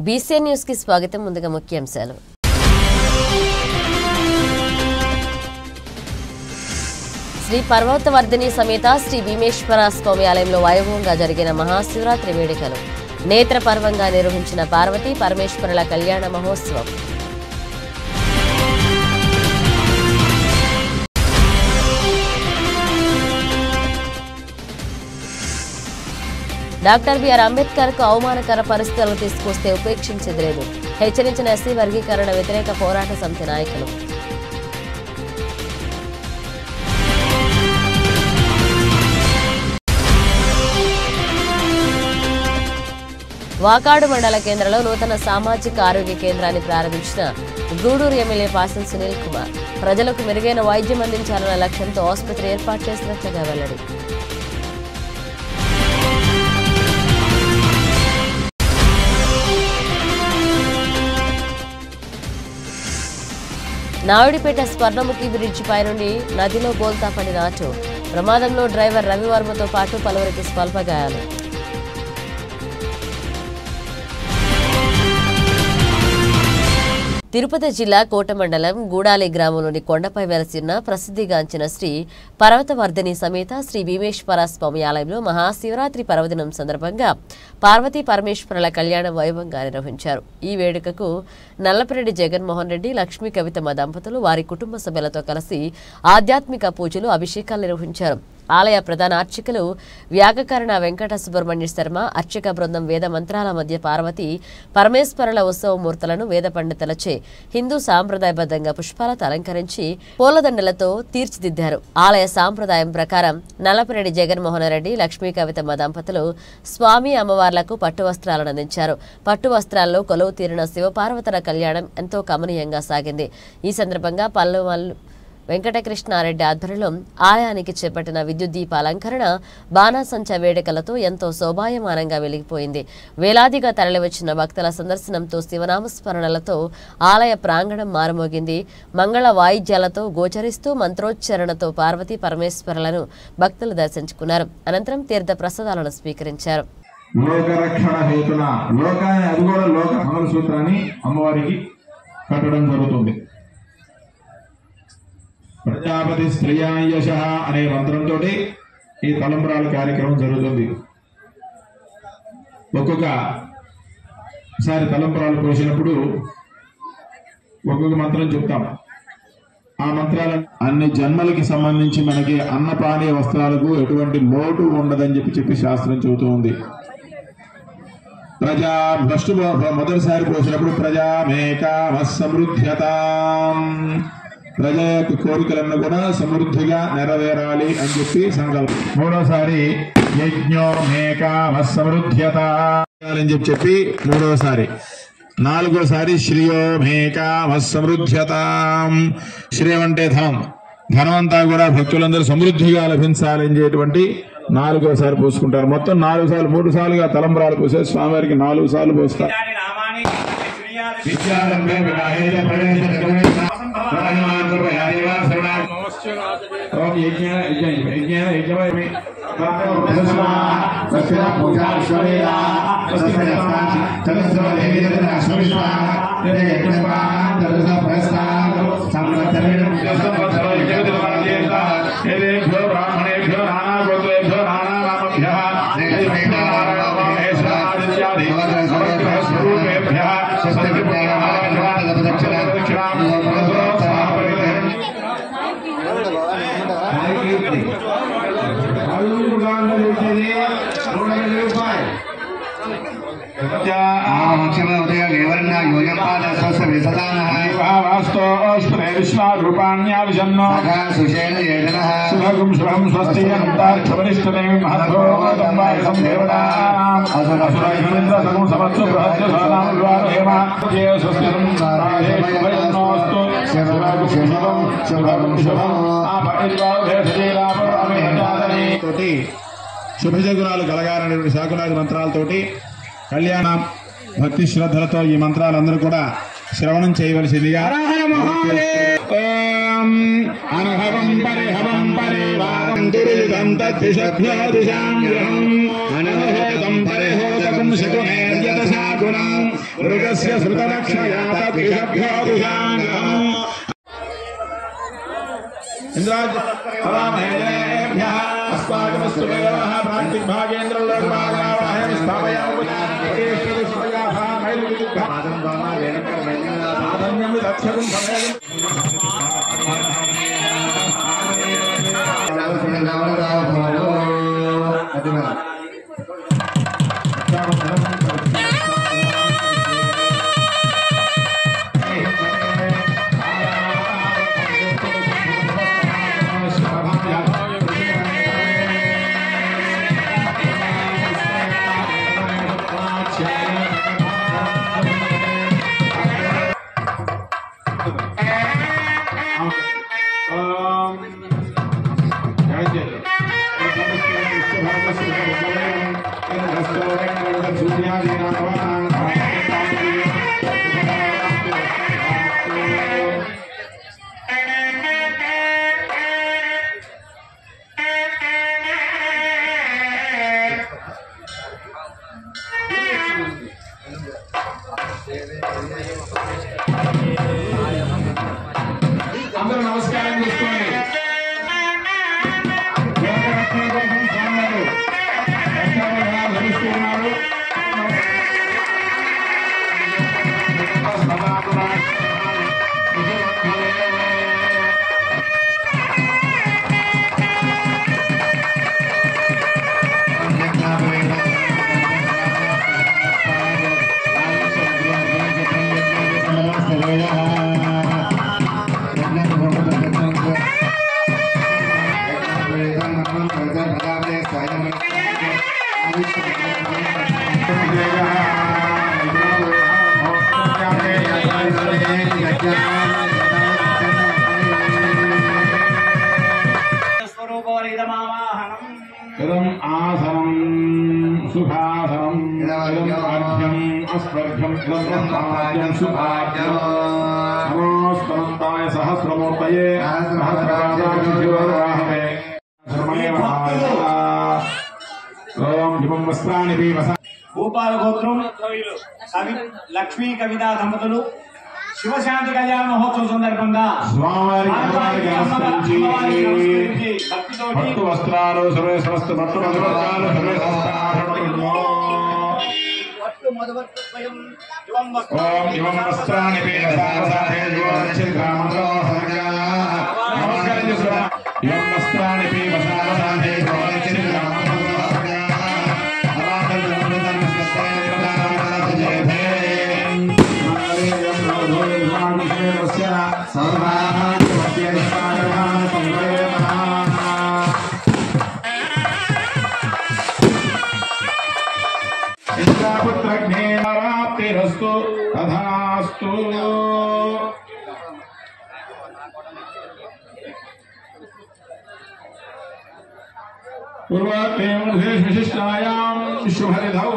BC news కి స్వాగతం. ముందుగా ముఖ్యాంశాలు. శ్రీ పర్వతవర్ధిని సమేత శ్రీ భీమేశ్వర స్వామి ఆలయంలో వైభవంగా జరిగిన మహాశివరాత్రి వేడుకలు. నేత్రపర్వంగా నిర్వహించిన పార్వతీ పరమేశ్వరుల కళ్యాణ మహోత్సవం. డాక్టర్ బిఆర్ అంబేద్కర్ కు అవమానకర పరిస్థితులను తీసుకొస్తే ఉపేక్షించేది లేదు, హెచ్చరించిన ఎస్సీ వర్గీకరణ వ్యతిరేక పోరాట సమితి నాయకులు. వాకాడు మండల కేంద్రంలో నూతన సామాజిక ఆరోగ్య కేంద్రాన్ని ప్రారంభించిన గూడూరు ఎమ్మెల్యే పాసల్ సునీల్ కుమార్. ప్రజలకు మెరుగైన వైద్యం అందించాలన్న లక్ష్యంతో ఆసుపత్రి ఏర్పాటు చేసినట్లుగా వెల్లడి. నాయుడిపేట స్వర్ణముఖి బ్రిడ్జి పై నుండి నదిలో బోల్తా పడిన ఆటో ప్రమాదంలో డ్రైవర్ రవివర్మతో పాటు పలువురికి స్వల్ప గాయాలు. తిరుపతి జిల్లా కోట మండలం గూడాలి గ్రామంలోని కొండపై వెలసిన ప్రసిద్ధిగాంచిన శ్రీ పర్వతవర్ధిని సమేత శ్రీ భీమేశ్వర స్వామి ఆలయంలో మహాశివరాత్రి పర్వదినం సందర్భంగా పార్వతీ పరమేశ్వరుల కళ్యాణం వైభవంగా నిర్వహించారు. ఈ వేడుకకు నల్లపరెడ్డి జగన్మోహన్ రెడ్డి, లక్ష్మీ కవితమ్మ దంపతులు వారి కుటుంబ సభ్యులతో కలిసి ఆధ్యాత్మిక పూజలు, అభిషేకాలు నిర్వహించారు. ఆలయ ప్రధాన అర్చకులు వ్యాకరణ వెంకట సుబ్రహ్మణ్య శర్మ, అర్చక బృందం వేద మంత్రాల మధ్య పార్వతీ పరమేశ్వరుల ఉత్సవమూర్తులను వేద పండితులచే హిందూ సాంప్రదాయబద్ధంగా పుష్పాలతో అలంకరించి పూలదండలతో తీర్చిదిద్దారు. ఆలయ సాంప్రదాయం ప్రకారం నల్లపరెడ్డి జగన్మోహన్ రెడ్డి, లక్ష్మీ కవితమ్మ దంపతులు స్వామి అమ్మవార్లకు పట్టు వస్త్రాలను అందించారు. పట్టు వస్త్రాల్లో కొలువు తీరిన శివపార్వతుల కళ్యాణం ఎంతో కమనీయంగా సాగింది. ఈ సందర్భంగా పల్లెమల్లు వెంకటకృష్ణారెడ్డి ఆధ్వర్యంలో ఆలయానికి చేపట్టిన విద్యుత్ దీప అలంకరణ, బాణాసంచ వేడుకలతో ఎంతో శోభాయమానంగా వెలిగిపోయింది. వేలాదిగా తరలివచ్చిన భక్తుల సందర్శనంతో శివనామస్మరణలతో ఆలయ ప్రాంగణం మారుమోగింది. మంగళ వాయిద్యాలతో గోచరిస్తూ మంత్రోచ్చరణతో పార్వతీ పరమేశ్వరులను భక్తులు దర్శించుకున్నారు. అనంతరం తీర్థ ప్రసాదాలను స్వీకరించారు. అమ్మవారికి కట్టడం జరుగుతుంది. ప్రజాపతి శ్రేయాయశ అనే మంత్రంతో ఈ తలంబ్రాల కార్యక్రమం జరుగుతుంది. ఒక్కొక్కసారి తలంబ్రాలు పోసినప్పుడు ఒక్కొక్క మంత్రం చెప్తాం. ఆ మంత్రాల అన్ని జన్మలకి సంబంధించి మనకి అన్నపానీయ వస్త్రాలకు ఎటువంటి లోటు ఉండదని చెప్పి శాస్త్రం చెబుతూ ఉంది. ప్రజా ఫస్ట్ మొదటిసారి పోసినప్పుడు ప్రజామేకామ సమృద్ధ్యతాం, ప్రజల యొక్క కోరికలను కూడా సమృద్ధిగా నెరవేరాలి అని చెప్పి సంకల్పం. మూడోసారి యజ్ఞోమేకామ సమృద్ధ్యత అని చెప్పి మూడోసారి. నాలుగోసారి శ్రేయోమేకామ సమృద్ధ్యతాం. శ్రేయం అంటే ధనం, ధనమంతా కూడా భక్తులందరూ సమృద్ధిగా లభించాలని చెప్పేటువంటి నాలుగోసారి పోసుకుంటారు. మొత్తం 4 సార్లు, 3 సార్లుగా తలంబ్రాలు పోసే స్వామివారికి 4 సార్లు పోస్తారు. శుభజగుణాలు కలగాలనే శాకునాది మంత్రాలతోటి కళ్యాణం భక్తి శ్రద్ధలతో ఈ మంత్రాలందరూ కూడా శ్రవణం చేయవలసిందిగా. అనహవం పరిహవం పరివారం దురితం తద్దిశభ్యో దిశాం అనహోతం పరిహోతకం శకునేర్యతశాకు गुणं मृगस्य श्रुतलक्षया तद्विषभ्योऽधिशाङ्गम् इंद्राज हवामहेभ्यः अस्माकमस्तु वेदः प्रान्तिभागेन्द्र लोकमागावहे स्थापयामः पुष्पयाः मैलुविद्धा आदन्वामा वेनकर मैलुविद्धा आदन्यं लक्ष्यं भवेत् అందరూ నమస్కారం చేసుకోండి. इदम् आसनं सुखासनं इदम् अर्घ्यम् अस्पर्घ्यम् इदम् ब्रह्मार्घ्यम् सुभार्घ्यम् नमोऽस्तमन्ताय सहस्रमूर्तये सहस्रपादाक्षिशिरोर्वाहवे धर्मणे ओम दिवं वस्त्राणि पीवसा భూపాల గోత్రం కవి లక్ష్మీ కవితా దంపతులు శివశాంతి కళ్యాణ మహోత్సవం సందర్భంగా స్వామివారికి నమస్కరించి భక్తు వస్త్రాలు సర్వే సమస్త భక్తు వస్త్రాలు సర్వే సమస్త ఆభరణములు ఓం దివం వస్త్రాణి పీవసావసాహే దివోచ్చిద్రామంతో నమస్కారం చేసుకో దివం వస్త్రాణి పీవసావసాహే దివోచ్చిద్రామంతో इंद्रापुत्रज्ञेराप्तिरस्तु तथास्तु पूर्वात्मेविशिष्टायां शुभरिधौ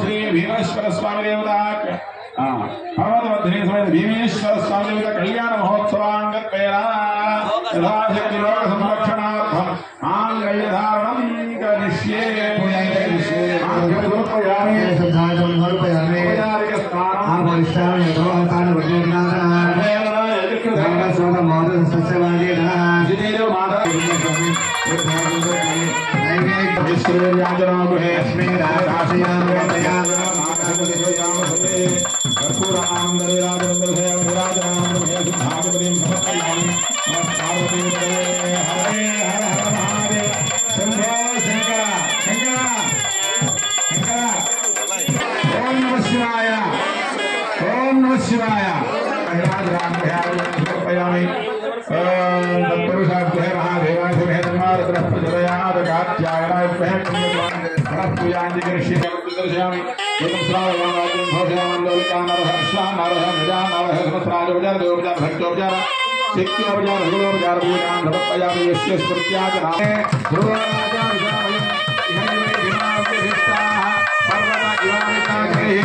श्री भीमेश्वर स्वामी देवता पर्वतवर्धिनी समेत भीमेश्वर स्वामी देवता कल्याण महोत्सवांगत्वेन यथाशक्ति लोक संरक्षणार्थं मांगल्यधारणं करिष्ये ओम नमः शिवाय तत्पुरुषाभ्यः महादेवाय प्रचोदयात् कात्यायनाय पूजांति करिष्ये दर्शयामि एकं श्रावयामि भोजयामि लोकानरः श्रावनरः निजानरः समस्राजोपचार देवोपचार भक्तोपचार शिक्योपचार गुणोपचार पूजां समर्पयामि यस्य स्मृत्याचनाय ध्रुवाचार्यामि इहैवे दिनाव्यभिष्टाः पर्वत इवानिकाग्रैः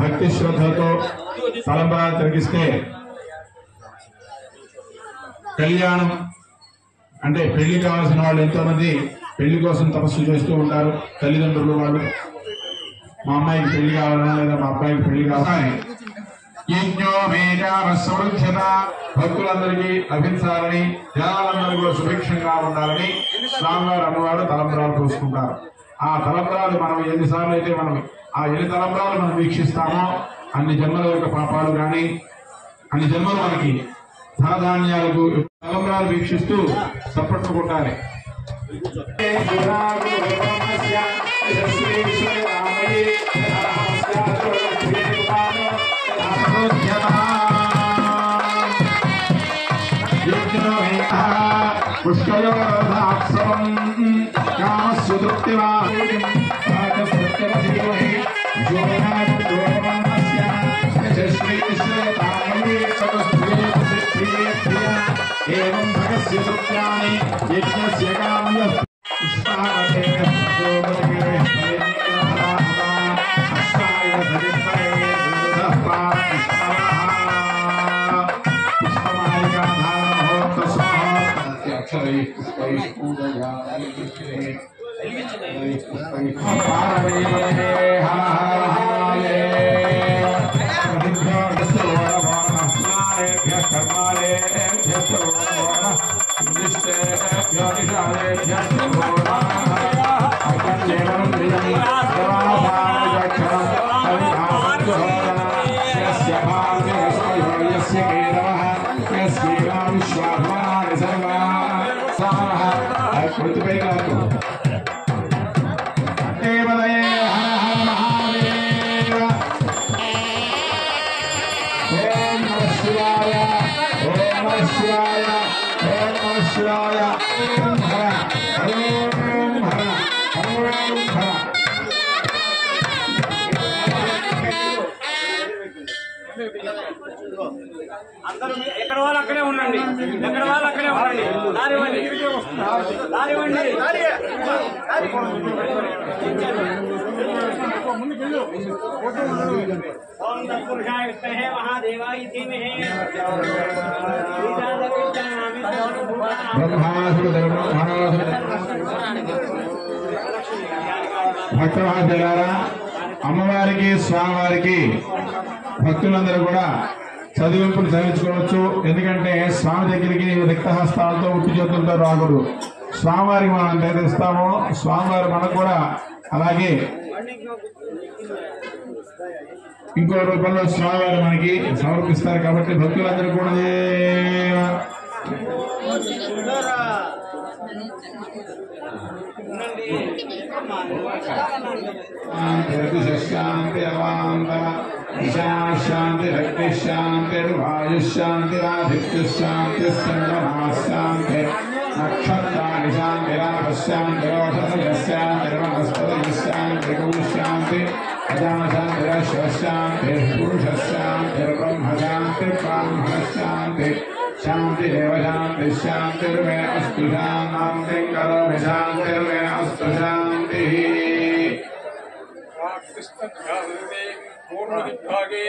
భక్తి శ్రద్ధలతో తలంబరాలు తిరిగిస్తే కళ్యాణం అంటే పెళ్లి కావాల్సిన వాళ్ళు ఎంతో మంది పెళ్లి కోసం తపస్సు చేస్తూ ఉంటారు. తల్లిదండ్రులు వాళ్ళు మా అమ్మాయికి పెళ్లి కావాలన్నా లేదా మా అబ్బాయికి పెళ్లి కావాలని భక్తులందరికీ లభించాలని జనాలందరూ కూడా సుభిక్షంగా ఉండాలని స్వామివారు అమ్మవారు తలంబరాలు పోసుకుంటారు. ఆ తలంబరాలు మనం ఎన్నిసార్లు అయితే మనం ఆ ఎన్ని తలంబరాలు మనం వీక్షిస్తామో అన్ని జన్మల యొక్క పాపాలు కానీ అన్ని జన్మలు మనకి ధనధాన్యాలకు తలంబరాలు వీక్షిస్తూ చప్పట్లు కొట్టాలి. పుష్కయోధాక్షరం కామస్య తృప్తివా ఏవం భగస్య సత్యాని యజ్ఞస్య కామ్యః పుష్పావతే సోమతే అష్టాయ సవిత్రే విదుః పారకృష్ణః పుష్పమాలికా ధారణోక్త స్వాహ అక్షరైః పుష్పైః పూజయామి పారవేవనే హర హర హరే అందరూ ఎక్కడ వాళ్ళు అక్కడే ఉండండి, ఎక్కడ వాళ్ళు అక్కడే ఉండండి. దారివ్వండి, దారివ్వండి. ఓం తత్పురుషాయ విద్మహే మహాదేవాయ ధీమహి భక్తమహాశయులారా, అమ్మవారికి స్వామివారికి భక్తులందరూ కూడా చదివింపులు చదివించుకోవచ్చు. ఎందుకంటే స్వామి దగ్గరికి రిక్తహస్తాలతో ఉట్టి చేతులతో రాకూడదు. స్వామివారికి మనం ఎంత ఇస్తామో స్వామివారు మనకు కూడా అలాగే ఇంకో రూపంలో స్వామివారు మనకి సమర్పిస్తారు. కాబట్టి భక్తులందరూ కూడా శాంతి అవాంతర శాంతి రక్తి శాంతి వాయుశాంతిరాధిత్య శాంతి సంగమాశాంతి నక్షత్రాన్ని శాంతిరాశాంతిరోధశాంతిర్వనస్పతిశాంతి అజాశాంతిరశ్వశాంతి పురుషశాంతిర్బ్రహ్మశాంతి బ్రాహ్మణశాంతి శాంతిరేవ శాంతి శాంతిర్మే అస్తు శాంతి కరోమి శాంతిర్మే అస్తు శాంతి. पूर्वदिग्भागे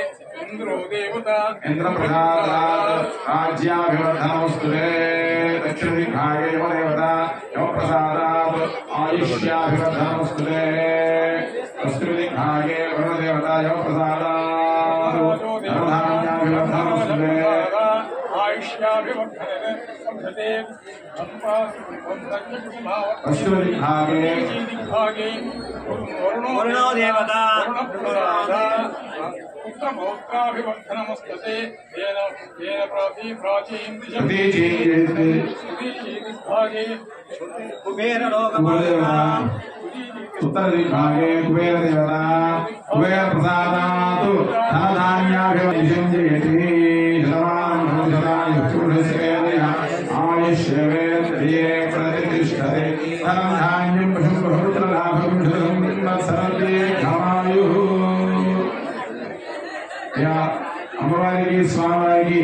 इंद्रो देवता इंद्रप्रसादात् राज्याभिवर्धनमस्तु ते। दक्षिणदिग्भागे देवता यमप्रसादात् आयुष्याभिवर्धनमस्तु ते। पश्चिमदिग्भागे वरुणदेवता यमप्रसादात् धनधान्याभिवर्धनमस्तु ते। आयुष्याभिवर्धने पश्चिमदिग्भागे वरुणो देवता पुत्रपौत्राभिवर्धनमस्तते येन प्राचीन दिशागे कुबेरलोकदेवता उत्तरदिग्भागे कुबेरदेवता कुबेरप्रसादात् धनधान्याभिवर्धयति आयुष्यवेन्द्रिये प्रतिष्ठते धनं धान्यं शुभरुद्रलाभं सर्वे घमायुः. या अम्बवारी स्वामी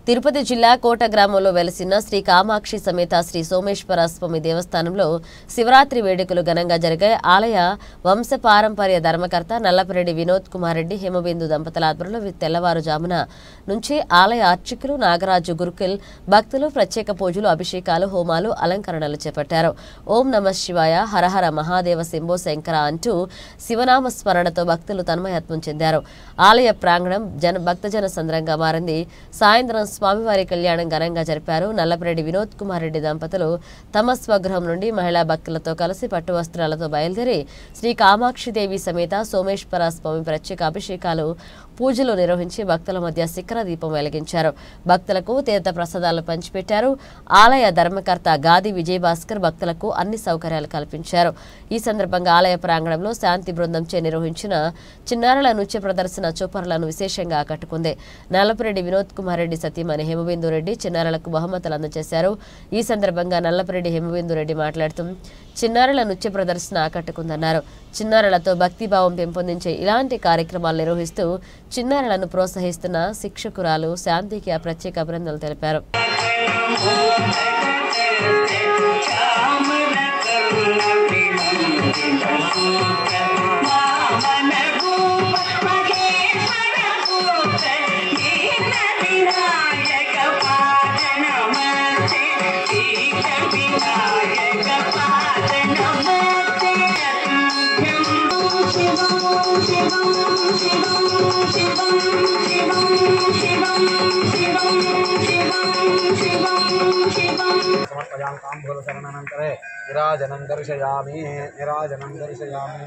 తిరుపతి జిల్లా కోట గ్రామంలో వెలసిన శ్రీ కామాక్షి సమేత శ్రీ సోమేశ్వర స్వామి దేవస్థానంలో శివరాత్రి వేడుకలు ఘనంగా జరిగాయి. ఆలయ వంశపారంపర్య ధర్మకర్త నల్లపరెడ్డి వినోద్ కుమార్ రెడ్డి హేమబిందు దంపతుల ఆధ్వర్యంలో తెల్లవారుజామున నుంచి ఆలయ అర్చకులు నాగరాజు గురుకుల్ భక్తులు ప్రత్యేక పూజలు, అభిషేకాలు, హోమాలు, అలంకరణలు చేపట్టారు. ఓం నమః శివాయ, హరహర మహాదేవ శంభో శంకర అంటూ శివనామ స్మరణతో భక్తులు తన్మయత్వం చెందారు. ఆలయ ప్రాంగణం భక్తజన సంద్రంగా మారింది. సాయంత్రం స్వామివారి కళ్యాణం ఘనంగా జరిపారు. నల్లపరెడ్డి వినోద్ కుమార్ రెడ్డి దంపతులు తమ స్వగృహం నుండి మహిళా భక్తులతో కలిసి పట్టు వస్త్రాలతో బయలుదేరి శ్రీ కామాక్షిదేవి సమేత సోమేశ్వర స్వామి ప్రత్యేక అభిషేకాలు, పూజలు నిర్వహించి భక్తుల మధ్య శిఖర దీపం వెలిగించారు. భక్తులకు తీర్థ ప్రసాదాలు పంచిపెట్టారు. ఆలయ ధర్మకర్త గాది విజయభాస్కర్ భక్తులకు అన్ని సౌకర్యాలు కల్పించారు. ఈ సందర్భంగా ఆలయ ప్రాంగణంలో శాంతి బృందంచే నిర్వహించిన చిన్నారుల నృత్య ప్రదర్శన చూపరులను విశేషంగా ఆకట్టుకుంది. నల్లపరెడ్డి వినోద్ కుమార్ రెడ్డి సతీమణి హేమబిందు రెడ్డి చిన్నారులకు బహుమతులు అందజేశారు. ఈ సందర్భంగా నల్లపరెడ్డి హేమబిందు రెడ్డి మాట్లాడుతూ చిన్నారుల నృత్య ప్రదర్శన ఆకట్టుకుందన్నారు. చిన్నారులతో భక్తిభావం పెంపొందించే ఇలాంటి కార్యక్రమాలు నిర్వహిస్తూ చిన్నారులను ప్రోత్సహిస్తున్న శిక్షకురాలు శాంతికి ప్రత్యేక అభినందనలు తెలిపారు. సమర్పయామి నిరాజనం దర్శయామి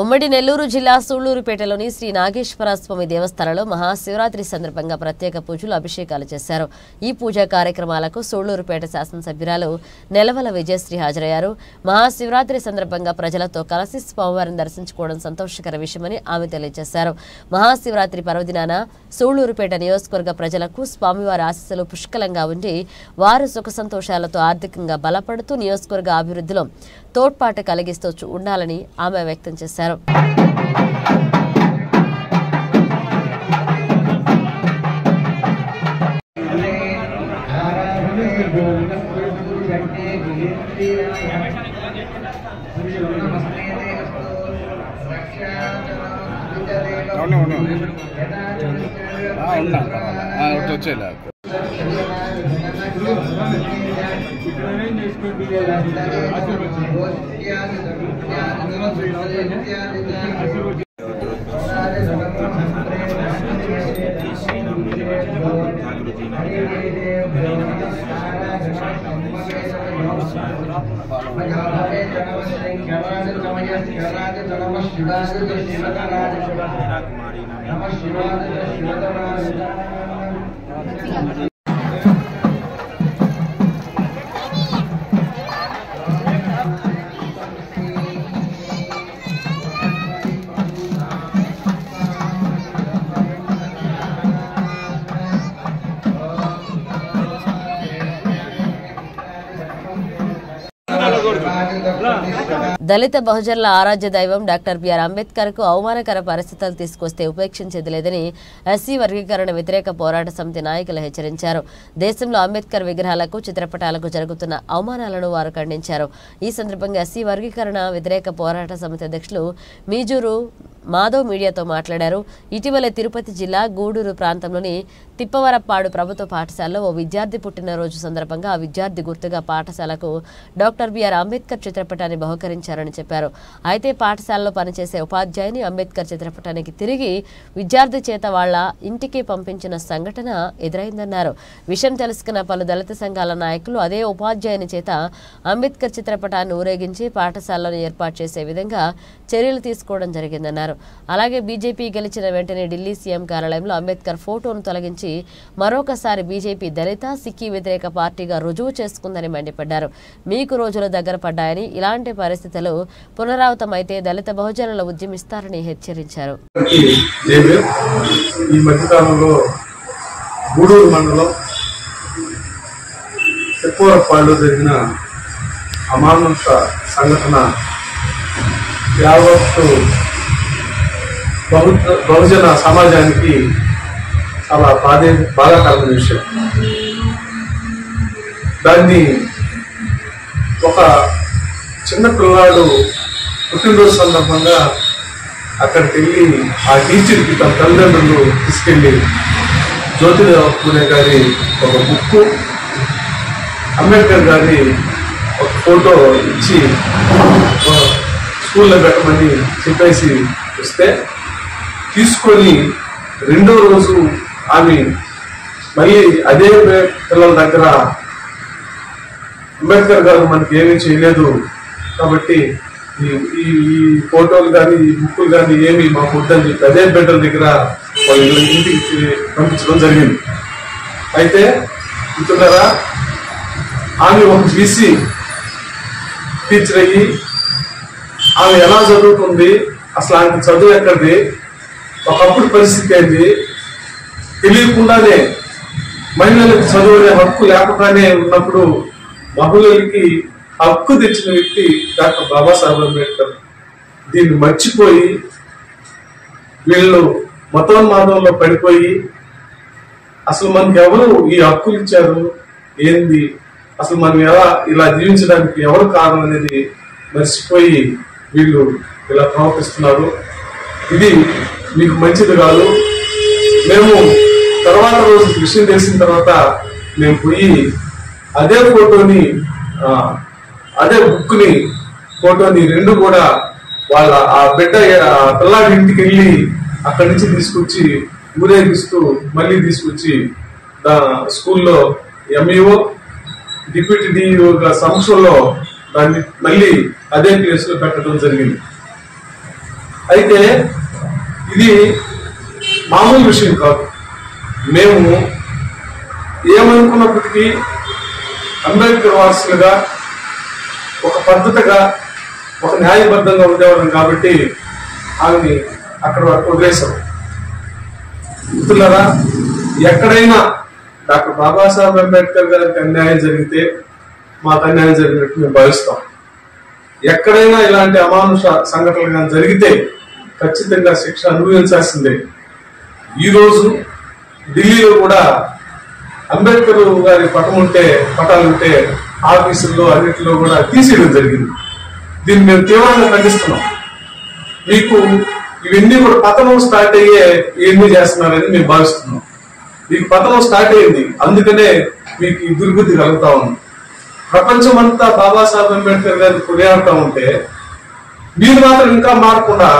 ఉమ్మడి నెల్లూరు జిల్లా సూళ్లూరుపేటలోని శ్రీ నాగేశ్వర స్వామి దేవస్థానంలో మహాశివరాత్రి సందర్భంగా ప్రత్యేక పూజలు అభిషేకాలు చేశారు. ఈ పూజా కార్యక్రమాలకు సూళ్లూరుపేట శాసనసభ్యురాలు నెలవల విజయశ్రీ హాజరయ్యారు. మహాశివరాత్రి సందర్భంగా ప్రజలతో కలిసి స్వామివారిని దర్శించుకోవడం సంతోషకర విషయమని ఆమె తెలియజేశారు. మహాశివరాత్రి పర్వదినాన సూళ్లూరుపేట నియోజకవర్గ ప్రజలకు స్వామివారి ఆశీస్సులు పుష్కలంగా ఉండి వారు సుఖ సంతోషాలతో ఆర్థికంగా బలపడుతూ నియోజకవర్గ అభివృద్ధిలో తోడ్పాటు కలిగిస్తూ ఉండాలని ఆమె వ్యక్తం చేశారు. దళిత బహుజనుల ఆరాధ్య దైవం డాక్టర్ బిఆర్ అంబేద్కర్ కు అవమానకర పరిస్థితులు తీసుకొస్తే ఉపేక్షించేది లేదని ఎస్సీ వర్గీకరణ వ్యతిరేక పోరాట సమితి నాయకులు హెచ్చరించారు. దేశంలో అంబేద్కర్ విగ్రహాలకు చిత్రపటాలకు జరుగుతున్న అవమానాలను వారు ఖండించారు. ఈ సందర్భంగా ఎస్సీ వర్గీకరణ వ్యతిరేక పోరాట సమితి అధ్యక్షులు మీజూరు మాధవ్ మీడియాతో మాట్లాడారు. ఇటీవల తిరుపతి జిల్లా గూడూరు ప్రాంతంలోని తిప్పవరప్పాడు ప్రభుత్వ పాఠశాలలో ఓ విద్యార్థి పుట్టినరోజు సందర్భంగా ఆ విద్యార్థి గుర్తుగా పాఠశాలకు డాక్టర్ బిఆర్ అంబేద్కర్ చిత్రపటాన్ని బహుకరించారని చెప్పారు. అయితే పాఠశాలలో పనిచేసే ఉపాధ్యాయుని అంబేద్కర్ చిత్రపటానికి తిరిగి విద్యార్థి చేత వాళ్ల ఇంటికి పంపించిన సంఘటన ఎదురైందన్నారు. విషయం తెలుసుకున్న పలు దళిత సంఘాల నాయకులు అదే ఉపాధ్యాయుని చేత అంబేద్కర్ చిత్రపటాన్ని ఊరేగించి పాఠశాలను ఏర్పాటు చేసే విధంగా చర్యలు తీసుకోవడం జరిగిందన్నారు. అలాగే బీజేపీ గెలిచిన వెంటనే ఢిల్లీ సీఎం కార్యాలయంలో అంబేద్కర్ ఫోటోను తొలగించి మరొకసారి బీజేపీ దళిత సిక్కి వ్యతిరేక పార్టీగా రుజువు చేసుకుందని మండిపడ్డారు. మీకు రోజులు దగ్గర పడ్డాయని, ఇలాంటి పరిస్థితులు పునరావృతమైతే దళిత బహుజనులు ఉద్యమిస్తారని హెచ్చరించారు. ఈ మధ్యకాలంలో గూడూరు మండలం తిప్పవరప్పాడులో జరిగిన అమానుష సంఘటన యావత్తు బహుజన సమాజానికి చాలా బాధాకరమైన విషయం. దాన్ని ఒక చిన్న పిల్లాడు పుట్టినరోజు సందర్భంగా అక్కడికి వెళ్ళి ఆ టీచర్కి తన తల్లిదండ్రులు తీసుకెళ్ళి జ్యోతిరావు పూలే గారి ఒక బుక్కు, అంబేద్కర్ గారి ఒక ఫోటో ఇచ్చి స్కూల్లో పెట్టమని చెప్పేసి వస్తే తీసుకొని రెండో రోజు ఆమె మళ్ళీ అదే పిల్లల దగ్గర అంబేద్కర్ గారు మనకి ఏమీ చేయలేదు కాబట్టి ఈ ఫోటోలు కానీ ఈ బుక్కులు కానీ ఏమి మాకు వద్దని చెప్పి అదే బిడ్డల దగ్గర వాళ్ళ ఇంటికి పంపించడం జరిగింది. అయితే ఇస్తున్నారా ఆమె ఒక బీసీ టీచర్ అయ్యి ఆమె ఎలా చదువుతుంది, అసలు ఆమె చదువు ఎక్కడిది, ఒకప్పుడు పరిస్థితి ఏంటి తెలియకుండానే మహిళలకు చదువునే హక్కు లేకపోతే ఉన్నప్పుడు మహిళలకి హక్కు తెచ్చిన వ్యక్తి డాక్టర్ బాబాసాహెబ్ అంబేద్కర్. దీన్ని మర్చిపోయి వీళ్ళు మతోన్మాదంలో పడిపోయి అసలు మనకి ఎవరు ఈ హక్కులు ఇచ్చారు, ఏంది, అసలు మనం ఇలా జీవించడానికి ఎవరు కారణం అనేది మర్చిపోయి వీళ్ళు ఇలా ప్రవర్తిస్తున్నారు. ఇది మీకు మంచిది కాదు. మేము తర్వాత రోజు విషయం తెలిసిన తర్వాత మేము పోయి అదే ఫోటోని అదే బుక్ని ఫోటోని రెండు కూడా వాళ్ళ ఆ బిడ్డ పిల్లాడి ఇంటికి వెళ్ళి అక్కడి నుంచి తీసుకొచ్చి ఊరేగిస్తూ మళ్ళీ తీసుకొచ్చి స్కూల్లో ఎంఈఓ డిప్యూటీ డిఈఓ సమక్షంలో దాన్ని మళ్ళీ అదే ప్లేస్ లో పెట్టడం జరిగింది. అయితే ఇది మామూలు విషయం కాదు. మేము ఏమనుకున్నప్పటికీ అంబేద్కర్ వారసులుగా ఒక పద్ధతిగా ఒక న్యాయబద్ధంగా ఉండేవాళ్ళం కాబట్టి ఆమెని అక్కడ వరకు వదిలేశాం. మిత్రులారా, ఎక్కడైనా డాక్టర్ బాబాసాహెబ్ అంబేద్కర్ గారికి అన్యాయం జరిగితే మాకు అన్యాయం జరిగినట్టు మేము భావిస్తాం. ఎక్కడైనా ఇలాంటి అమానుష సంఘటనలు కానీ జరిగితే ఖచ్చితంగా శిక్ష అనుభవించాల్సిందే. ఈరోజు ఢిల్లీలో కూడా అంబేద్కర్ గారి పటాలు ఉంటే ఆఫీసుల్లో అన్నింటిలో కూడా తీసేయడం జరిగింది. దీన్ని మేము తీవ్రంగా ఖండిస్తున్నాం. మీకు ఇవన్నీ కూడా పతనం స్టార్ట్ అయ్యే ఇవన్నీ చేస్తున్నారని మేము భావిస్తున్నాం. మీకు పతనం స్టార్ట్ అయింది, అందుకనే మీకు ఈ దుర్బుద్ధి కలుగుతా ఉంది. ప్రపంచం అంతా బాబాసాహెబ్ అంబేద్కర్ గారిని కొనియాడుతూ ఉంటే మీరు మాత్రం ఇంకా మారకుండా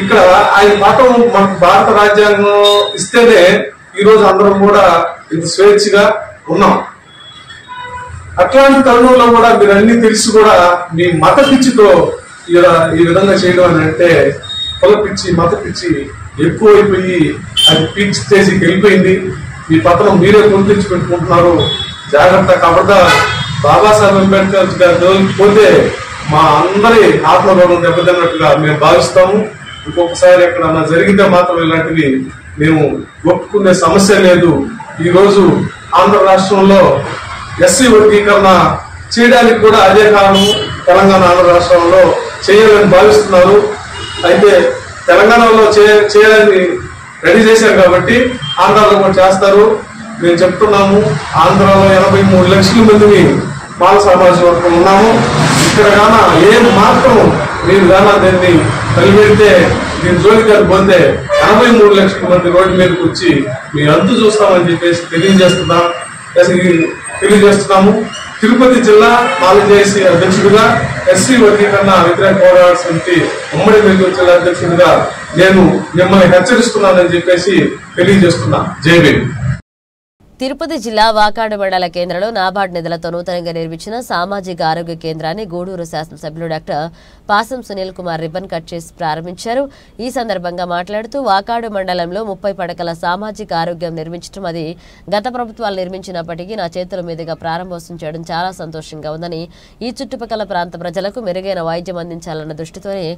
ఇక్కడ ఆయన పటం మనకు భారత రాజ్యాంగం ఇస్తేనే ఈరోజు అందరం కూడా ఇంత స్వేచ్ఛగా ఉన్నాం. అట్లాంటి తరుణంలో కూడా మీరు అన్ని తెలిసి కూడా మీ మత పిచ్చితో ఈ విధంగా చేయడం అని అంటే కుల పిచ్చి మత పిచ్చి ఎక్కువైపోయి అది పిచ్చి స్టేజ్కి వెళ్ళిపోయింది. మీ పత్రం మీరే గుర్తించి పెట్టుకుంటున్నారు. జాగ్రత్త. కాబట్టి బాబాసాహెబ్ అంబేద్కర్ గారు పోతే మా అందరి ఆత్మగౌరవం దెబ్బతిన్నట్టుగా మేము భావిస్తాము. ఇంకొకసారి ఎక్కడన్నా జరిగితే మాత్రం ఇలాంటివి మేము ఒప్పుకునే సమస్య లేదు. ఈ రోజు ఆంధ్ర రాష్ట్రంలో ఎస్సీ వర్గీకరణ చేయడానికి కూడా అదే కారణం. తెలంగాణ ఆంధ్ర రాష్ట్రంలో చేయాలని భావిస్తున్నారు. అయితే తెలంగాణలో చేయాలని రెడీ చేశారు కాబట్టి ఆంధ్రాలో కూడా చేస్తారు. మేము చెప్తున్నాము, ఆంధ్రాలో 83 లక్షల మందిని మాల సమాజం వర్గం ఉన్నాము. ఇక్కడ గానా ఏం మాత్రం మీరు గానా దీన్ని కలిపెడితే దీని జోలికి పోతే 83 లక్షల మంది రోడ్డు మీదకి వచ్చి మీ అంతు చూస్తామని చెప్పేసి తెలియజేస్తున్నాము. తిరుపతి జిల్లా మాలజేసి అధ్యక్షుడిగా, ఎస్సీ వర్గీకరణ వ్యతిరేక పోరాట సమితి ఉమ్మడి నెల్లూరు జిల్లా అధ్యక్షుడిగా నేను మిమ్మల్ని హెచ్చరిస్తున్నానని చెప్పేసి తెలియజేస్తున్నా. జై భీమ్. తిరుపతి జిల్లా వాకాడు మండల కేంద్రంలో నాబార్డు నిధులతో నూతనంగా నిర్మించిన సామాజిక ఆరోగ్య కేంద్రాన్ని గూడూరు శాసనసభ్యులు డాక్టర్ పాసం సునీల్ కుమార్ రిబ్బన్ కట్ చేసి ప్రారంభించారు. ఈ సందర్భంగా మాట్లాడుతూ వాకాడు మండలంలో 30 పడకల సామాజిక ఆరోగ్యం నిర్మించడం అది గత ప్రభుత్వాలు నిర్మించినప్పటికీ నా చేతుల మీదుగా ప్రారంభోత్సవం చేయడం చాలా సంతోషంగా ఉందని, ఈ చుట్టుపక్కల ప్రాంత ప్రజలకు మెరుగైన వైద్యం అందించాలన్న దృష్టితోనే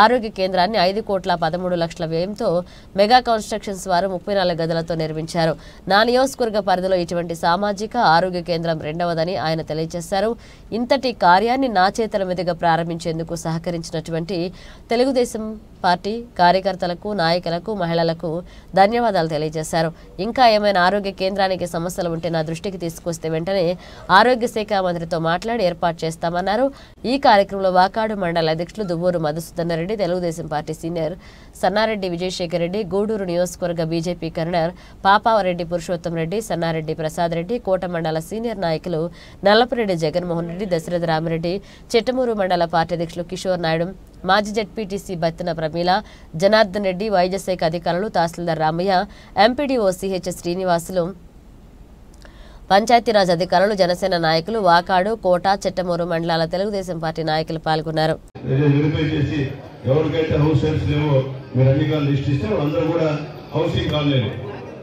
ఆరోగ్య కేంద్రాన్ని 5,13,00,000 వ్యయంతో మెగా కన్స్ట్రక్షన్స్ వారు 34 గదులతో నిర్మించారు. నా నియోజకవర్గ పరిధిలో ఇటువంటి సామాజిక ఆరోగ్య కేంద్రం రెండవదని ఆయన తెలియజేశారు. ఇంతటి కార్యాన్ని నా చేతుల మీదుగా ప్రారంభించేందుకు సహకరించినటువంటి తెలుగుదేశం పార్టీ కార్యకర్తలకు, నాయకులకు, మహిళలకు ధన్యవాదాలు తెలియజేశారు. ఇంకా ఏమైనా ఆరోగ్య కేంద్రానికి సమస్యలు ఉంటే నా దృష్టికి తీసుకొస్తే వెంటనే ఆరోగ్య శాఖ మంత్రితో మాట్లాడి ఏర్పాటు చేస్తామన్నారు. ఈ కార్యక్రమంలో వాకాడు మండల అధ్యక్షులు దువ్వూరు మధుసూదన్ రెడ్డి, తెలుగుదేశం పార్టీ సీనియర్ సన్నారెడ్డి విజయశేఖర్ రెడ్డి, గూడూరు నియోజకవర్గ బీజేపీ కన్వీనర్ పాపావరెడ్డి పురుషోత్తం రెడ్డి, సన్నారెడ్డి ప్రసాద్ రెడ్డి, కోట మండల సీనియర్ నాయకులు నల్లపురెడ్డి జగన్మోహన్ రెడ్డి, దశరథ రామిరెడ్డి, చెట్టమూరు మండల పార్టీ అధ్యక్షులు కిషోర్ నాయుడు, మాజీ జెడ్పీటీసీ బత్తిన ప్రమీల, జనార్దన్ రెడ్డి, వైద్య శాఖ అధికారులు, తహసీల్దార్ రామయ్య, ఎంపీడీఓ సిహెచ్ శ్రీనివాసులు, పంచాయతీరాజ్ అధికారులు, జనసేన నాయకులు, వాకాడు, కోట, చెట్టమూరు మండలాల తెలుగుదేశం పార్టీ నాయకులు పాల్గొన్నారు.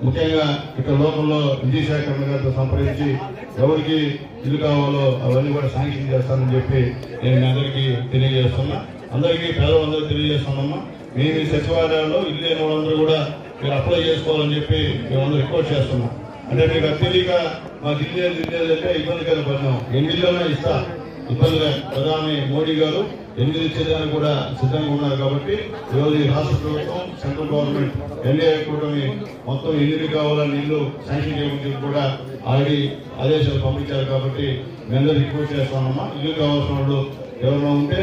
ముఖ్యంగా ఇక్కడ లోకల్లో విజయశేఖర్ గారితో సంప్రదించి ఎవరికి ఇల్లు కావాలో అవన్నీ కూడా శాంక్షన్ చేస్తానని చెప్పి నేను మీ అందరికీ తెలియజేస్తున్నా. అందరికీ పేదవాళ్ళందరూ తెలియజేస్తున్నామా, మేము ఈ సచివాలయాల్లో ఇల్లు లేని వాళ్ళందరూ కూడా మీరు అప్లై చేసుకోవాలని చెప్పి మేమందరూ రిక్వెస్ట్ చేస్తున్నాం. అంటే మీకు తెలియక మాకు ఇల్లు అంటే ఇబ్బందికర పడినాం. 8 ఇళ్ళైనా ఇస్తా, ఇబ్బంది ప్రధాని మోడీ గారు 8 ఇచ్చేదానికి కూడా సిద్ధంగా ఉన్నారు. కాబట్టి ఈరోజు ఈ రాష్ట్ర ప్రభుత్వం, సెంట్రల్ గవర్నమెంట్, ఎన్డీఏ కూటమి మొత్తం 8 కావాలని ఇల్లు శాంక్షన్ చేయడానికి కూడా ఆల్రెడీ ఆదేశాలు పంపించారు. కాబట్టి మేము రిక్వెస్ట్ చేస్తామమ్మా, ఇల్లు కావాల్సిన వాళ్ళు ఎవరైనా ఉంటే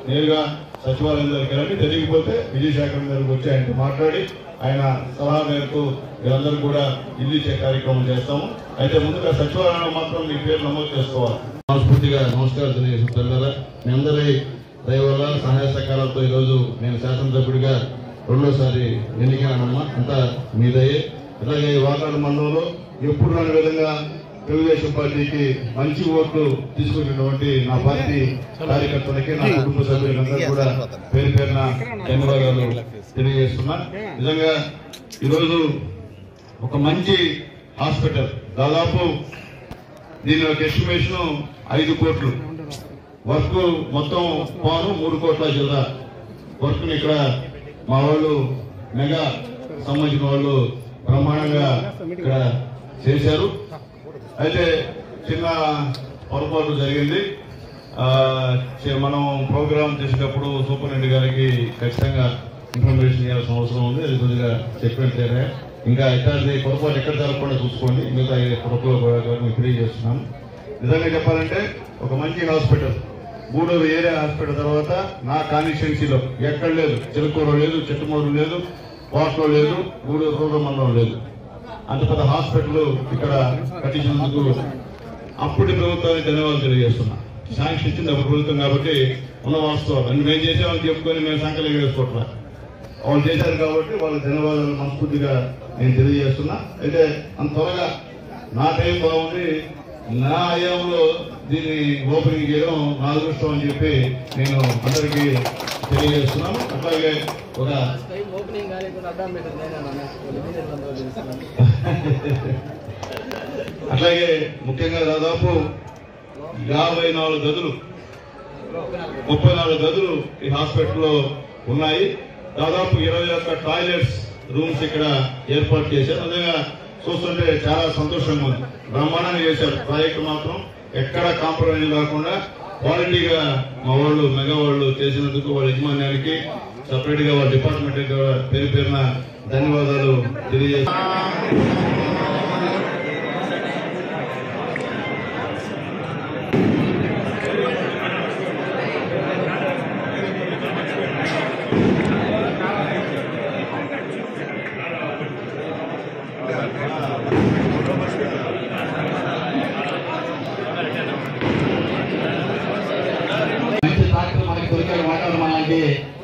నేరుగా సచివాలయం దగ్గరికి వెళ్ళండి. తెలియకపోతే విజయశేఖర్ గారికి వచ్చి ఆయనతో మాట్లాడి ఆయన సలహా మేరకు వీళ్ళందరూ కూడా ఇల్లు ఇచ్చే కార్యక్రమం చేస్తాము. అయితే ముందుగా సచివాలయంలో మాత్రం మీ పేరు నమోదు చేసుకోవాలి. మనస్ఫూర్తిగా నమస్కారం తెలియజేస్తున్నారు. మీ అందరి దయ వల్ల సహాయ సహకారాలతో ఈరోజు నేను శాసనసభ్యుడిగా 2వ ఎన్నికైనానమ్మా. అంతా మీ దయే. అలాగే వాకాడు మండలంలో ఎప్పుడు రాని విధంగా తెలుగుదేశం పార్టీకి మంచి ఓట్లు తీసుకున్నటువంటి నా పార్టీ కార్యకర్తలకి, నా కుటుంబ సభ్యులందరూ కూడా పేరు పేరున ధన్యవాదాలు తెలియజేస్తున్నా. నిజంగా ఈరోజు ఒక మంచి హాస్పిటల్, దాదాపు దీని యొక్క ఎస్టిమేషన్ 5 కోట్లు వర్క్, మొత్తం పోను 3 కోట్ల జిల్లా వర్క్ ని ఇక్కడ మా వాళ్ళు మెగా సంబంధించిన వాళ్ళు బ్రహ్మాండంగా ఇక్కడ చేశారు. అయితే చిన్న పొరపాటు జరిగింది. మనం ప్రోగ్రామ్ చేసేటప్పుడు సూపరింటెండెంట్ గారికి ఖచ్చితంగా ఇన్ఫర్మేషన్ ఇవ్వాల్సిన అవసరం ఉంది. అది కొద్దిగా చెప్పినట్లే ఇంకా ఇట్లాంటి పొరపాటు ఎక్కడ జరగకుండా చూసుకోండి. మిగతా పొరపాటు మీకు తెలియజేస్తున్నాను. నిజంగా చెప్పాలంటే ఒక మంచి హాస్పిటల్, గూడూరు ఏరియా హాస్పిటల్ తర్వాత నా కాన్స్టిట్యున్సీలో ఎక్కడ లేదు. చిలుకూరు లేదు, చెట్టుమూరు లేదు, కోట్లో లేదు, గూడూరు రూరల్ మండలం లేదు. అంత పెద్ద హాస్పిటల్ ఇక్కడ కట్టించినందుకు అప్పటి ప్రభుత్వానికి ధన్యవాదాలు తెలియజేస్తున్నా. శాంక్షన్ ఇచ్చింది అప్పుడు ప్రభుత్వం కాబట్టి ఉన్న వాస్తవాలు అన్ని మేము చేసేవాళ్ళని చెప్పుకొని మేము సంకలం వేసుకోవట్లా. వాళ్ళు చేశారు కాబట్టి వాళ్ళకి ధన్యవాదాలు మనస్ఫూర్తిగా నేను తెలియజేస్తున్నా. అయితే అంత త్వరగా నా టైం బాగుంది, నా హయాంలో దీన్ని ఓపెనింగ్ చేయడం నా అదృష్టం అని చెప్పి నేను అందరికీ తెలియజేస్తున్నాను. అట్లాగే ఒక అట్లాగే ముఖ్యంగా దాదాపు 54 గదులు 34 గదులు ఈ హాస్పిటల్లో ఉన్నాయి. దాదాపు 21 టాయిలెట్స్ రూమ్స్ ఇక్కడ ఏర్పాటు చేశారు. నిజంగా చూస్తుంటే చాలా సంతోషంగా ఉంది. బ్రహ్మాండంగా చేశారు. ప్రాజెక్టు మాత్రం ఎక్కడ కాంప్రమైజ్ కాకుండా క్వాలిటీగా మా వాళ్ళు మెగా వాళ్ళు చేసినందుకు వాళ్ళ యజమాన్యానికి సపరేట్ గా వాళ్ళ డిపార్ట్మెంట్ పేరు పేరున ధన్యవాదాలు తెలియజేస్తున్నారు.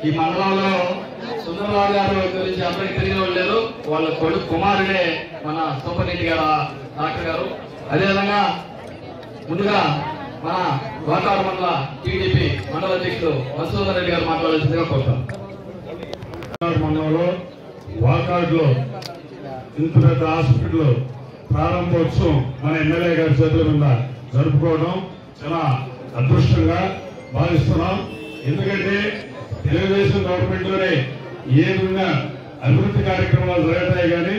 ఈ మండలంలో సుందరరావు గారు గురించి అందరికి తెలియని వాళ్ళు లేరు. వాళ్ళ కొడుకు కుమారుడే మన సూపరింటెండెంట్ గారు డాక్టర్ గారు. అదేవిధంగా ముందుగా మన వాకాడు మండల టీడీపీ మండల అధ్యక్షుడు మధుసూదన్ రెడ్డి గారు మాట్లాడాల్సిందిగా కోరుతాం. మండలంలో వాకాడులో ఇంత పెద్ద హాస్పిటల్ ప్రారంభోత్సవం మన ఎమ్మెల్యే గారి చేతుల మీద జరుపుకోవడం చాలా అదృష్టంగా భావిస్తున్నాం. ఎందుకంటే తెలుగుదేశం గవర్నమెంట్ లోనే ఏ విధంగా అభివృద్ధి కార్యక్రమాలు జరుగుతాయి కానీ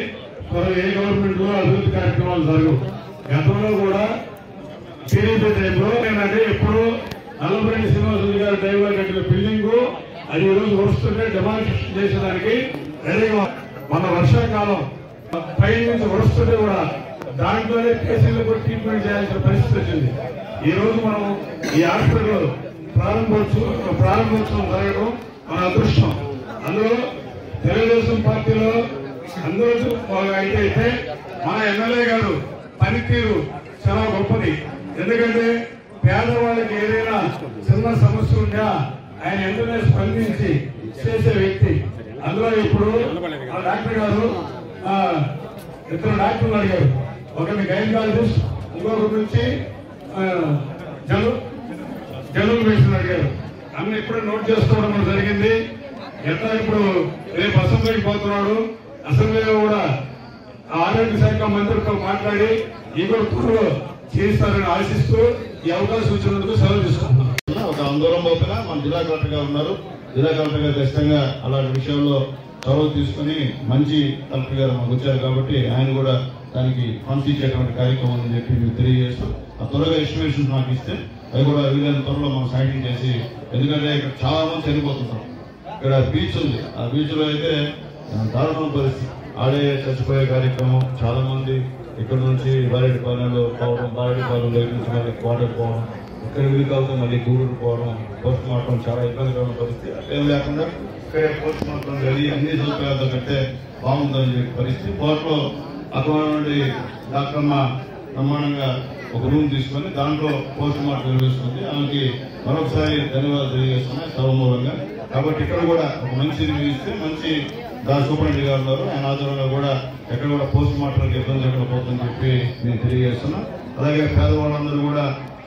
ఏ గవర్నమెంట్ లో అభివృద్ధి కార్యక్రమాలు జరగవు. గతంలో కూడా టీడీపీ టైంలో ఏంటంటే ఎప్పుడు నల్లపరెడ్డి శ్రీనివాసరెడ్డి గారి టైంలో కట్టిన బిల్డింగ్ అది ఈ రోజు వస్తుంటే డెమాలిషన్ చేసేదానికి రెడీగా మన వర్షాకాలం పై నుంచి వస్తుంటే కూడా దాంట్లోనే పేషెంట్లకు ట్రీట్మెంట్ చేయాల్సిన పరిస్థితి వచ్చింది. ఈ రోజు మనం ఈ హాస్పిటల్ ప్రారంభోత్సవం జరగడం మన అదృష్టం. అందులో తెలుగుదేశం పార్టీలో అందరూ అయితే మన ఎమ్మెల్యే గారు పనితీరు చాలా గొప్పది. ఎందుకంటే పేదవాళ్ళకి ఏదైనా చిన్న సమస్య ఉన్నా ఆయన వెంటనే స్పందించి చేసే వ్యక్తి. అందులో ఇప్పుడు డాక్టర్ గారు 2 డాక్టర్లు అడిగారు. ఒకరిని గైనకాలజిస్ట్, ఇంకొకరి నుంచి జనరల్ మెడిసిన్ అడిగారు. అన్ని ఇప్పుడే నోట్ చేసుకోవడం జరిగింది. ఎట్లా ఇప్పుడు రేపు అసెంబ్లీకి పోతున్నాడు. అసెంబ్లీలో కూడా ఆరోగ్య శాఖ మంత్రితో మాట్లాడి ఈ కూడా త్వరలో చేస్తారని ఆశిస్తూ ఈ అవకాశం ఇచ్చినందుకు సెలవు తీసుకుంటున్నాం. ఒక ఆందోళన పోపిన మన జిల్లా కలెక్టర్ గారు ఉన్నారు. జిల్లా కలెక్టర్ గారు ఖచ్చితంగా అలాంటి విషయంలో చొరవ తీసుకుని మంచి కలెక్టర్ గారు మాకు వచ్చారు కాబట్టి ఆయన కూడా దానికి ఫండ్స్ ఇచ్చేటువంటి కార్యక్రమం అని చెప్పి మీకు తెలియజేస్తూ త్వరగా ఎస్టిమేషన్స్ నాకు ఇస్తే అవి కూడా వీళ్ళని త్వరలో మనం సైటింగ్ చేసి, ఎందుకంటే ఇక్కడ చాలా మంది చనిపోతుంటారు. ఇక్కడ బీచ్ ఉంది, ఆ బీచ్ లో అయితే దారుణం పరిస్థితి, ఆడే చచ్చిపోయే కార్యక్రమం. చాలా మంది ఇక్కడ నుంచి బారెడ్డిపాలెంలో పోవడం, బారెడ్డిపాలెం దగ్గర నుంచి మళ్ళీ క్వార్టర్ పోవడం, ఇక్కడ వీలుకాలతో మళ్ళీ గూడూరు పోవడం, పోస్ట్ మార్టం చాలా ఇబ్బందికరమైన పరిస్థితి. అదేం లేకుండా ఇక్కడే పోస్ట్ మార్టం వెళ్ళి అన్ని సౌకర్యాలతో కట్టే బాగుందని చెప్పే పరిస్థితి. కోర్టులో అక్కడ డాక్టర్మ ప్రమాణంగా ఒక రూమ్ తీసుకొని దాంట్లో పోస్ట్ మార్టం నిర్వహిస్తుంది. ఆమెకి మరొకసారి ధన్యవాదాలు తెలియజేస్తున్నాయి సర్వమూలంగా. కాబట్టి ఇక్కడ కూడా ఒక మంచి నిర్వహిస్తే మంచి దాని సూపరింటెండెంట్ గారు ఉన్నారు, ఆయన ఆధ్వర్యంలో కూడా ఎక్కడ కూడా పోస్ట్ మార్టంకి ఇబ్బంది లేకుండా పోతుందని చెప్పి నేను తెలియజేస్తున్నా. అలాగే పేదవాళ్ళందరూ కూడా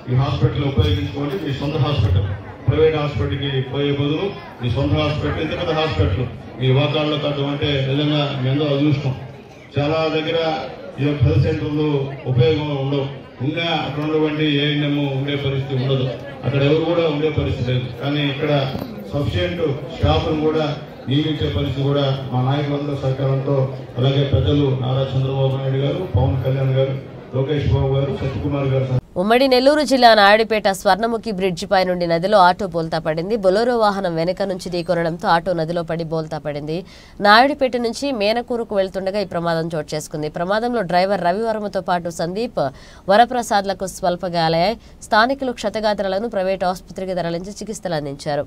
ఈ హాస్పిటల్ ఉపయోగించుకోండి. మీ సొంత హాస్పిటల్, ప్రైవేట్ హాస్పిటల్కి పోయే బదులు మీ సొంత హాస్పిటల్, ఇంత పెద్ద హాస్పిటల్ మీ వాకాల్లో కట్టడం అంటే నిజంగా మీ అందరూ అదృష్టం. చాలా దగ్గర ఈ హెల్త్ సెంటర్లు ఉపయోగం ఉండవు. ఇంకా అక్కడ ఉన్నటువంటి ఏఎన్ఎం ఉండే పరిస్థితి ఉండదు, అక్కడ ఎవరు కూడా ఉండే పరిస్థితి లేదు. కానీ ఇక్కడ సఫిషియెంట్ స్టాఫ్ను కూడా నియమించే పరిస్థితి కూడా మా నాయకులందరూ సహకారంతో, అలాగే పెద్దలు నారా చంద్రబాబు నాయుడు గారు, పవన్ కళ్యాణ్ గారు, లోకేష్ బాబు గారు, సత్యకుమార్ గారు. ఉమ్మడి నెల్లూరు జిల్లా నాయుడుపేట స్వర్ణముఖి బ్రిడ్జిపై నుండి నదిలో ఆటో బోల్తా పడింది. బొలెరో వాహనం వెనుక నుంచి ఢీకొనడంతో ఆటో నదిలో పడి బోల్తా పడింది. నాయుడుపేట నుంచి మేనకూరుకు వెళ్తుండగా ఈ ప్రమాదం చోటు చేసుకుంది. ప్రమాదంలో డ్రైవర్ రవివర్మతో పాటు సందీప్, వరప్రసాద్లకు స్వల్ప గాయాలయ్యాయి. స్థానికులు క్షతగాత్రులను ప్రైవేటు ఆసుపత్రికి తరలించి చికిత్సలు అందించారు.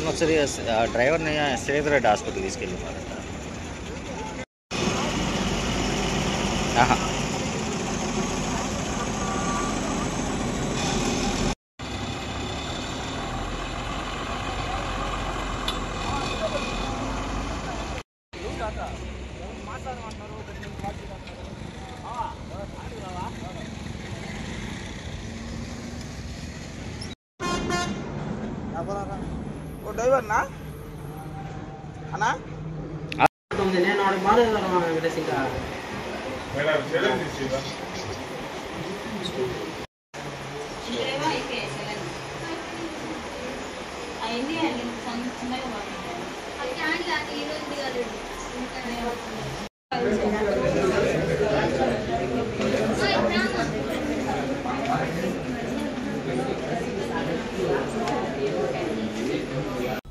ఒకసారి డ్రైవర్ని శ్రీధర్ రెడ్డి హాస్పిటల్ తీసుకెళ్ళినారంట. డ్రైవర్నా అన్నా నేను ఆడ బాగా ఇంకా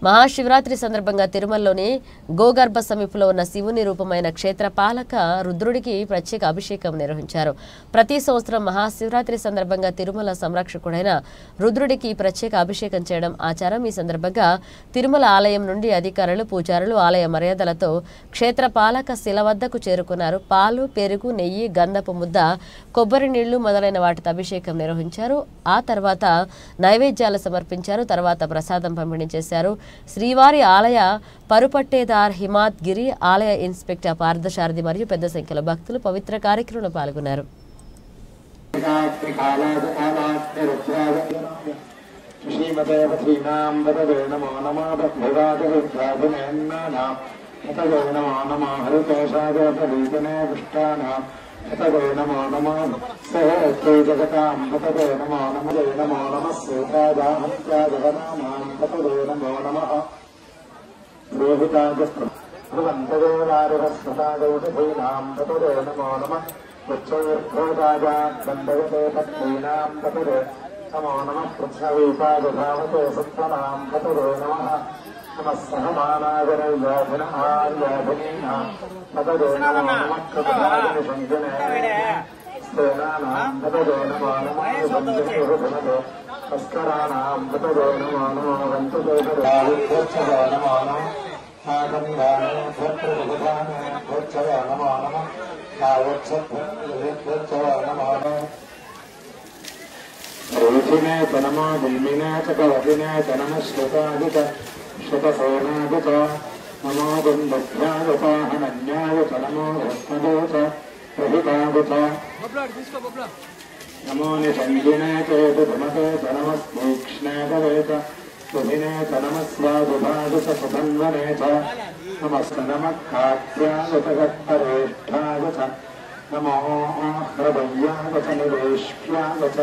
మహాశివరాత్రి సందర్భంగా తిరుమలలోని గోగర్భ సమీపంలో ఉన్న శివుని రూపమైన క్షేత్రపాలక రుద్రుడికి ప్రత్యేక అభిషేకం నిర్వహించారు. ప్రతి సంవత్సరం మహాశివరాత్రి సందర్భంగా తిరుమల సంరక్షకుడైన రుద్రుడికి ప్రత్యేక అభిషేకం చేయడం ఆచారం. ఈ సందర్భంగా తిరుమల ఆలయం నుండి అధికారులు, పూజారులు ఆలయ మర్యాదలతో క్షేత్రపాలక శిల వద్దకు చేరుకున్నారు. పాలు, పెరుగు, నెయ్యి, గంధపు ముద్ద, కొబ్బరి నీళ్లు మొదలైన వాటితో అభిషేకం నిర్వహించారు. ఆ తర్వాత నైవేద్యాలు సమర్పించారు. తర్వాత ప్రసాదం పంపిణీ చేశారు. శ్రీవారి ఆలయ పరుపట్టేదార్ హిమాత్ గిరి, ఆలయ ఇన్స్పెక్టర్ పార్థసారథి మరియు పెద్ద సంఖ్యలో భక్తులు పవిత్ర కార్యక్రమంలో పాల్గొన్నారు. नमो निषंगिने चेतुमते तनमस्तीक्ष्णे सुधिने तनमस्वादुभादुत सुधन्वने च नमस्तनमखात्यागतगत्परेष्ठाय च नमो हृदय्यागत निवेश्याय च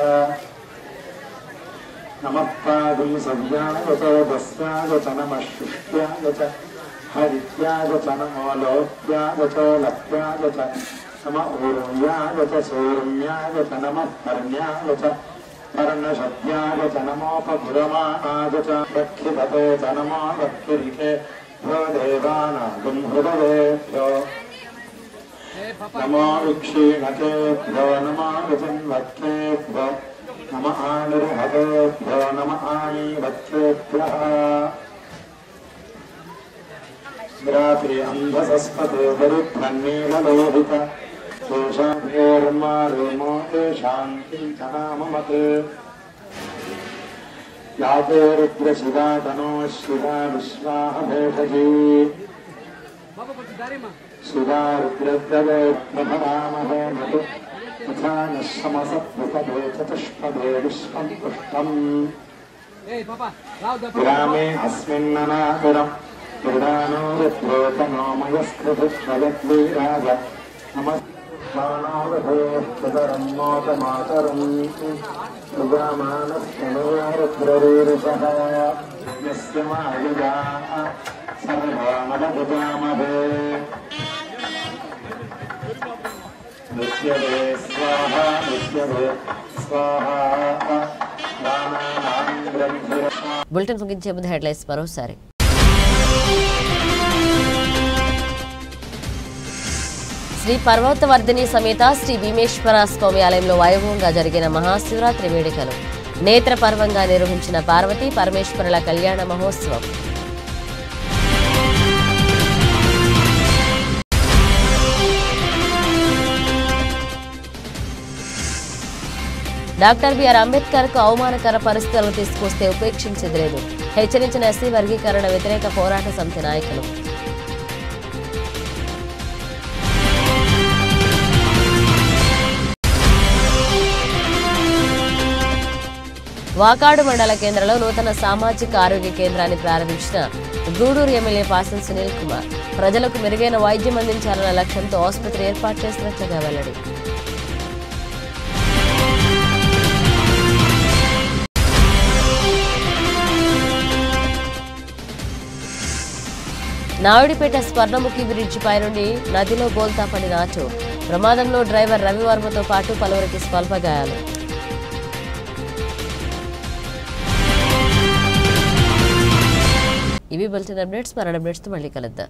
नमः पादुंसव्याय च दस्याय च नमः शुष्ट्याय च हरित्याय च नमो लोक्याय च लभ्याय च नमः ऊर्म्याय च सूर्म्याय च नमः कर्ण्याय च पर्णशब्द्याय च नमोपगुरमाणाय च दक्षिणते च नमो दक्षिरिते देवानागं हृदयेभ्यो नमो ऋक्षीणकेभ्यो नमो ऋचिन्वत्केभ्यो नमः आनिर्हतेभ्यो नमः आनीवत्केभ्यः रात्रि अन्धसस्पते दरिद्रन्नीललोहित शेषाभ्योर्मारुमो शान्तिञ्चनाममते याते रुद्रशिवा तनो शिवा विश्वाह भेषजी शिवा रुद्रद्रवे प्रभरामहे मधु तथा नश्यमसत्प्रपदे चतुष्पदे विश्वं पुष्टम् ग्रामे अस्मिन्ननातुरम् प्रदानो रुद्रोतनोमयस्कृतुष्वयद्वीराज नमस्मानावधेस्तरम् नोतमातरम् रुद्रमानस्तनोरुद्ररीरिषः यस्य मायुजा सर्वामलभुजामहे नृत्यते स्वाहा नृत्यते स्वाहा दानानां ग्रन्थिरः బులెటిన్ ముగించే ముందు హెడ్లైన్స్ మరోసారి. శ్రీ పర్వతవర్ధిని సమేత శ్రీ భీమేశ్వర స్వామి ఆలయంలో వైభవంగా జరిగిన మహాశివరాత్రి వేడుకలు, నేత్రపర్వంగా నిర్వహించిన పార్వతీ పరమేశ్వరుల కళ్యాణ మహోత్సవం. డాక్టర్ బిఆర్ అంబేద్కర్ కు అవమానకర పరిస్థితులను తీసుకొస్తే ఉపేక్షించేది లేదు, హెచ్చరించిన ఎస్సీ వర్గీకరణ వ్యతిరేక పోరాట సమితి నాయకులు. వాకాడు మండల కేంద్రంలో నూతన సామాజిక ఆరోగ్య కేంద్రాన్ని ప్రారంభించిన గూడూరు ఎమ్మెల్యే పాసం సునీల్ కుమార్. ప్రజలకు మెరుగైన వైద్యం అందించాలన్న లక్ష్యంతో ఆసుపత్రి ఏర్పాటు చేస్తున్నట్లుగా వెల్లడి. నాయుడిపేట స్వర్ణముఖి బ్రిడ్జి పై నుండి నదిలో బోల్తా పడిన ఆటో ప్రమాదంలో డ్రైవర్ రవివర్మతో పాటు పలువురికి స్వల్ప గాయాలు. ఇవి బులెటిన్ అప్డేట్స్. మరణ అప్డేట్స్తో మళ్ళీ కలుద్దాం.